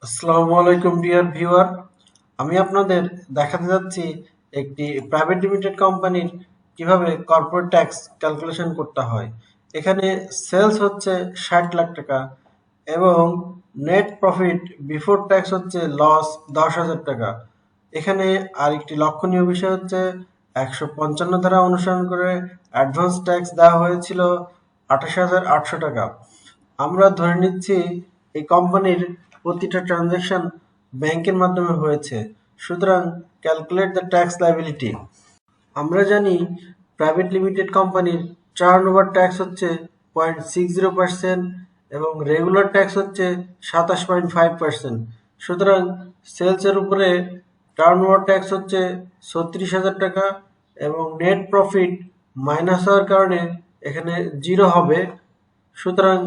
আসসালামু আলাইকুম dear viewer. আমি আপনাদের দেখাতে যাচ্ছি একটি প্রাইভেট লিমিটেড কোম্পানির কিভাবে কর্পোরেট ট্যাক্স ক্যালকুলেশন করতে হয়। এখানে সেলস হচ্ছে 60 লাখ টাকা এবং নেট প্রফিট বিফোর ট্যাক্স হচ্ছে লস 10,000 টাকা। এখানে আরেকটি লক্ষণীয় বিষয় হচ্ছে 155 ধারা অনুসরণ করে অ্যাডভান্স ট্যাক্স দেওয়া হয়েছিল 28,800 টাকা। আমরা ধরে নিচ্ছি এই কোম্পানির প্রতিটা ট্রানজাকশন ব্যাংকের মাধ্যমে হয়েছে, সুতরাং ক্যালকুলেট দ্য ট্যাক্স লাইবিলিটি। আমরা জানি প্রাইভেট লিমিটেড কোম্পানির টার্নওভার ট্যাক্স হচ্ছে 0.60% এবং রেগুলার ট্যাক্স হচ্ছে 27.5%। সুতরাং সেলসের উপরে টার্নওভার ট্যাক্স হচ্ছে 36,000 টাকা এবং নেট প্রফিট মাইনাস হওয়ার কারণে এখানে জিরো হবে। সুতরাং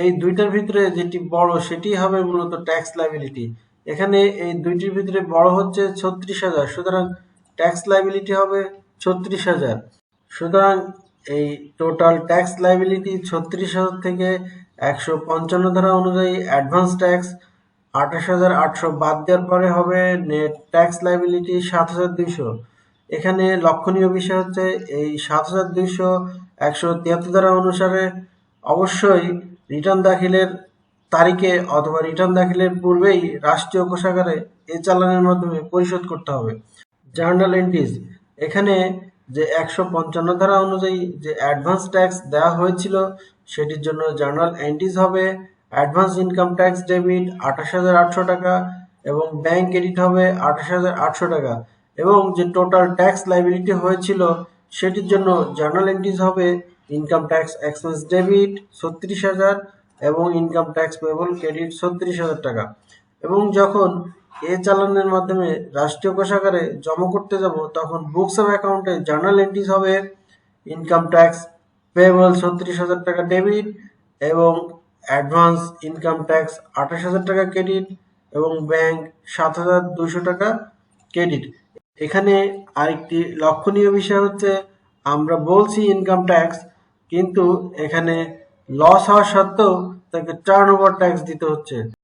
এই দুইটার ভিতরে যেটি বড় সেটি হবে মূলত ট্যাক্স লাইবিলিটি। এখানে এই দুইটির ভিতরে বড় হচ্ছে 36,000, সুতরাং ট্যাক্স লাইবিলিটি হবে 36,000। সুতরাং এই টোটাল ট্যাক্স লাইবিলিটি 36,000 থেকে 155 ধারা অনুযায়ী অ্যাডভান্স ট্যাক্স 28,800 বাদ দেওয়ার পরে হবে নেট ট্যাক্স লাইবিলিটি 7,200। এখানে লক্ষণীয় বিষয় হচ্ছে এই 7,200 173 ধারা অনুসারে অবশ্যই রিটার্ন দাখিলের তারিখে অথবা রিটার্ন দাখিলের পূর্বেই রাষ্ট্রীয় কোষাগারে এই চালানের মাধ্যমে পরিশোধ করতে হবে। জার্নাল এন্ট্রিজ, এখানে যে 155 ধারা অনুযায়ী যে অ্যাডভান্স ট্যাক্স দেওয়া হয়েছিল সেটির জন্য জার্নাল এন্ট্রিজ হবে অ্যাডভান্স ইনকাম ট্যাক্স ডেবিট 28,800 টাকা এবং ব্যাংক ক্রেডিট হবে 28,800 টাকা এবং যে টোটাল ট্যাক্স লাইবিলিটি হয়েছিল সেটির জন্য জার্নাল এন্ট্রিজ হবে ইনকাম ট্যাক্স এক্সপেন্স ডেবিট 36,000 এবং ইনকাম ট্যাক্স পেবল ক্রেডিট 36,000 টাকা। এবং যখন এ চালানের মাধ্যমে রাষ্ট্রীয় কোষাগারে জমা করতে যাব তখন বুকস অফ অ্যাকাউন্টে জার্নাল এন্ট্রিজ হবে ইনকাম ট্যাক্স পেবল 36,000 টাকা ডেবিট এবং অ্যাডভান্স ইনকাম ট্যাক্স 28,000 টাকা ক্রেডিট এবং ব্যাংক 7,200 টাকা ক্রেডিট। এখানে আরেকটি লক্ষণীয় বিষয় হচ্ছে আমরা বলছি ইনকাম ট্যাক্স, কিন্তু এখানে লস হওয়া সত্ত্বেও তাকে টার্নওভার ট্যাক্স দিতে হচ্ছে।